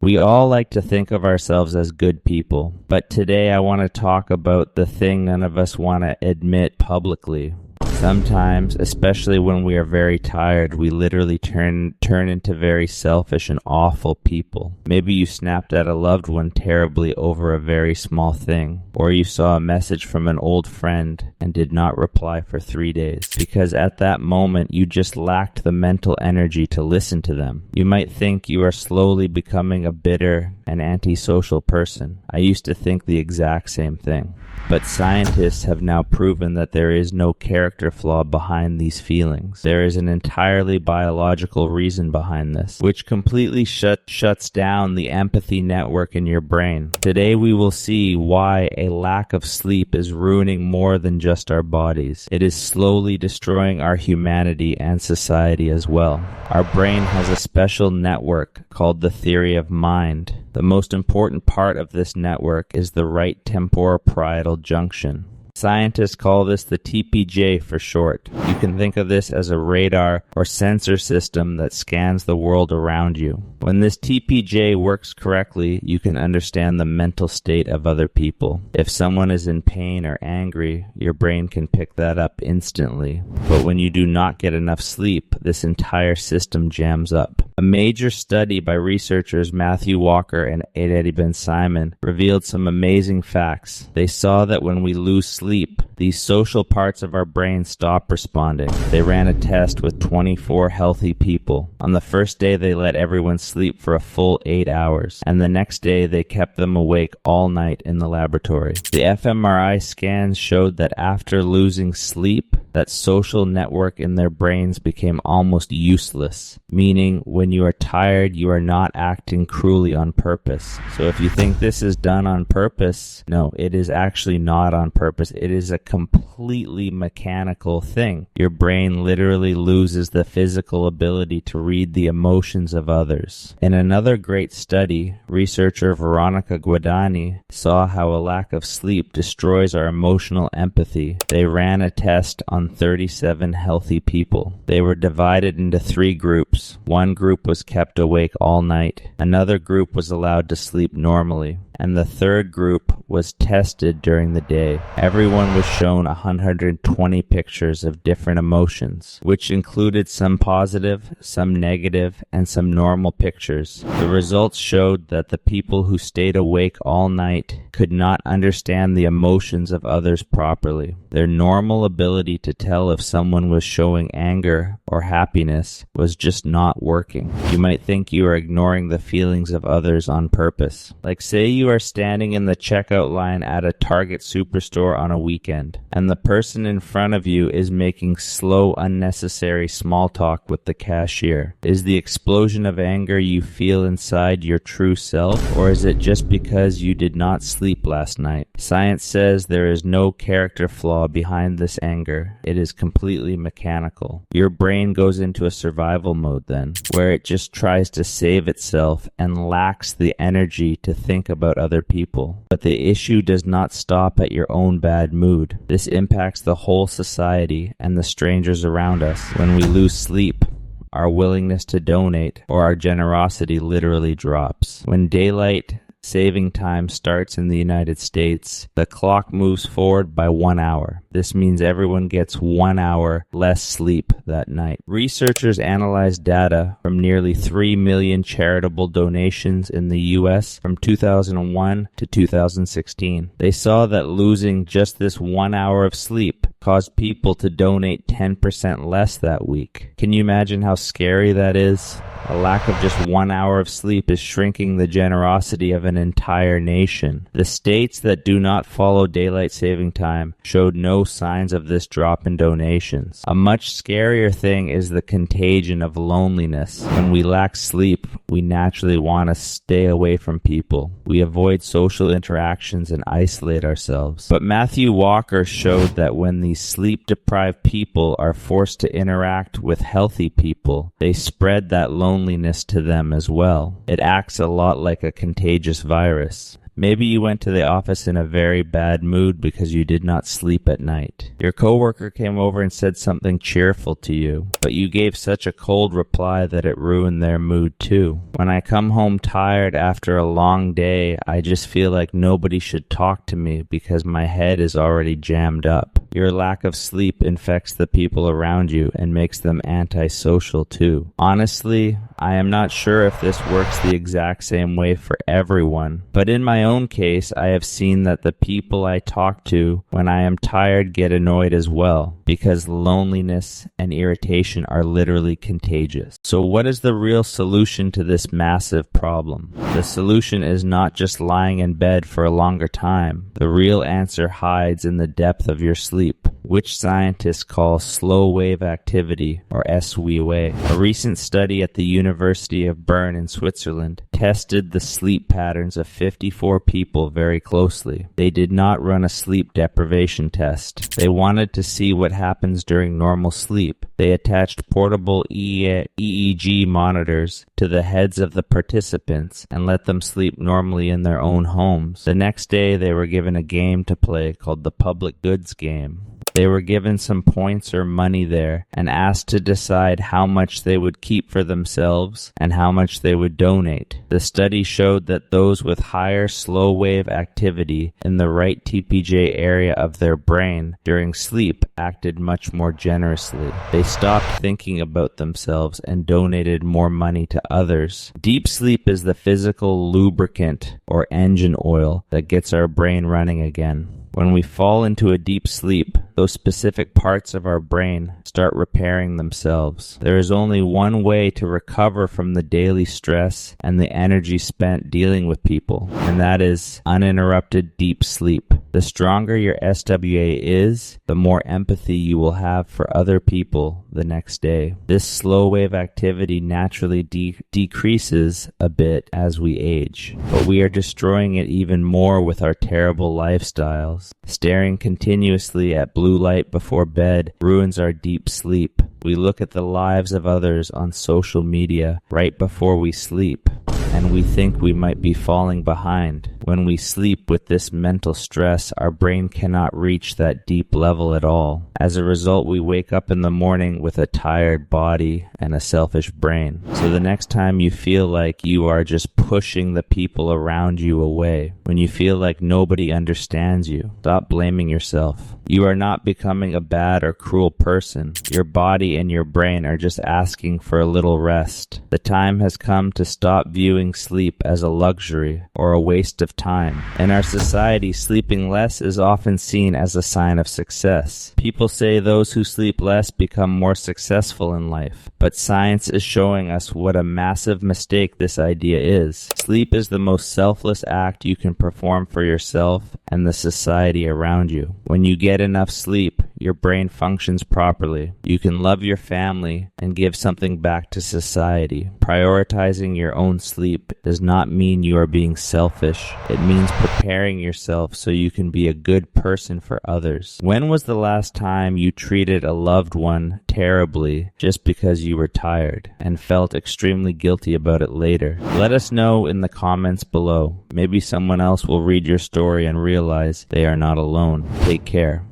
We all like to think of ourselves as good people, but today I want to talk about the thing none of us want to admit publicly. Sometimes, especially when we are very tired, we literally turn into very selfish and awful people. Maybe you snapped at a loved one terribly over a very small thing, or you saw a message from an old friend and did not reply for 3 days, because at that moment you just lacked the mental energy to listen to them. You might think you are slowly becoming a bitter and antisocial person. I used to think the exact same thing. But scientists have now proven that there is no character flaw behind these feelings. There is an entirely biological reason behind this, which completely shuts down the empathy network in your brain. Today we will see why a lack of sleep is ruining more than just our bodies. It is slowly destroying our humanity and society as well. Our brain has a special network called the theory of mind. The most important part of this network is the right temporoparietal junction. Scientists call this the TPJ for short. You can think of this as a radar or sensor system that scans the world around you. When this TPJ works correctly, you can understand the mental state of other people. If someone is in pain or angry, your brain can pick that up instantly. But when you do not get enough sleep, this entire system jams up. A major study by researchers Matthew Walker and Eddie Ben Simon revealed some amazing facts. They saw that when we lose sleep, these social parts of our brain stop responding. They ran a test with 24 healthy people. On the first day, they let everyone sleep for a full 8 hours, and the next day they kept them awake all night in the laboratory. The fMRI scans showed that after losing sleep, that social network in their brains became almost useless, meaning when you are tired, you are not acting cruelly on purpose. So if you think this is done on purpose, no, it is actually not on purpose. It is a completely mechanical thing. Your brain literally loses the physical ability to read the emotions of others. In another great study, researcher Veronica Guadagni saw how a lack of sleep destroys our emotional empathy. They ran a test on 37 healthy people. They were divided into 3 groups. One group was kept awake all night. Another group was allowed to sleep normally. And the third group was tested during the day. Everyone was shown 120 pictures of different emotions, which included some positive, some negative, and some normal pictures. The results showed that the people who stayed awake all night could not understand the emotions of others properly. Their normal ability to tell if someone was showing anger or happiness was just not working. You might think you are ignoring the feelings of others on purpose. Like say you are standing in the checkout line at a Target superstore on a weekend, and the person in front of you is making slow, unnecessary small talk with the cashier. Is the explosion of anger you feel inside your true self, or is it just because you did not sleep last night? Science says there is no character flaw behind this anger. It is completely mechanical. Your brain goes into a survival mode then, where it just tries to save itself and lacks the energy to think about other people. But the issue does not stop at your own bad mood. This impacts the whole society and the strangers around us. When we lose sleep, our willingness to donate or our generosity literally drops. When daylight saving time starts in the United States, the clock moves forward by 1 hour. This means everyone gets 1 hour less sleep that night. Researchers analyzed data from nearly 3 million charitable donations in the US from 2001 to 2016. They saw that losing just this 1 hour of sleep caused people to donate 10% less that week. Can you imagine how scary that is? A lack of just 1 hour of sleep is shrinking the generosity of an entire nation. The states that do not follow daylight saving time showed no signs of this drop in donations. A much scarier thing is the contagion of loneliness. When we lack sleep, we naturally want to stay away from people. We avoid social interactions and isolate ourselves. But Matthew Walker showed that when these sleep-deprived people are forced to interact with healthy people, they spread that loneliness to them as well. It acts a lot like a contagious virus. Maybe you went to the office in a very bad mood because you did not sleep at night. Your coworker came over and said something cheerful to you, but you gave such a cold reply that it ruined their mood too. When I come home tired after a long day, I just feel like nobody should talk to me because my head is already jammed up. Your lack of sleep infects the people around you and makes them antisocial too. Honestly, I am not sure if this works the exact same way for everyone, but in my own case, I have seen that the people I talk to when I am tired get annoyed as well, because loneliness and irritation are literally contagious. So what is the real solution to this massive problem? The solution is not just lying in bed for a longer time. The real answer hides in the depth of your sleep, which scientists call slow wave activity, or SWA. A recent study at the University of Bern in Switzerland tested the sleep patterns of 54 people very closely. They did not run a sleep deprivation test. They wanted to see what happens during normal sleep. They attached portable EEG monitors to the heads of the participants and let them sleep normally in their own homes. The next day, they were given a game to play called the public goods game. They were given some points or money there and asked to decide how much they would keep for themselves and how much they would donate. The study showed that those with higher slow wave activity in the right TPJ area of their brain during sleep acted much more generously. They stopped thinking about themselves and donated more money to others. Deep sleep is the physical lubricant or engine oil that gets our brain running again. When we fall into a deep sleep, those specific parts of our brain start repairing themselves. There is only one way to recover from the daily stress and the energy spent dealing with people, and that is uninterrupted deep sleep. The stronger your SWA is, the more empathy you will have for other people the next day. This slow wave activity naturally decreases a bit as we age, but we are destroying it even more with our terrible lifestyles. Staring continuously at blue light before bed ruins our deep sleep. We look at the lives of others on social media right before we sleep, and we think we might be falling behind. When we sleep with this mental stress, our brain cannot reach that deep level at all. As a result, we wake up in the morning with a tired body and a selfish brain. So the next time you feel like you are just pushing the people around you away, when you feel like nobody understands you, stop blaming yourself. You are not becoming a bad or cruel person. Your body and your brain are just asking for a little rest. The time has come to stop viewing sleep as a luxury or a waste of time. In our society, sleeping less is often seen as a sign of success. People say those who sleep less become more successful in life, but science is showing us what a massive mistake this idea is. Sleep is the most selfless act you can perform for yourself and the society around you. When you get enough sleep, your brain functions properly. You can love your family and give something back to society. Prioritizing your own sleep does not mean you are being selfish. It means preparing yourself so you can be a good person for others. When was the last time you treated a loved one terribly just because you were tired and felt extremely guilty about it later? Let us know in the comments below. Maybe someone else will read your story and realize they are not alone. Take care.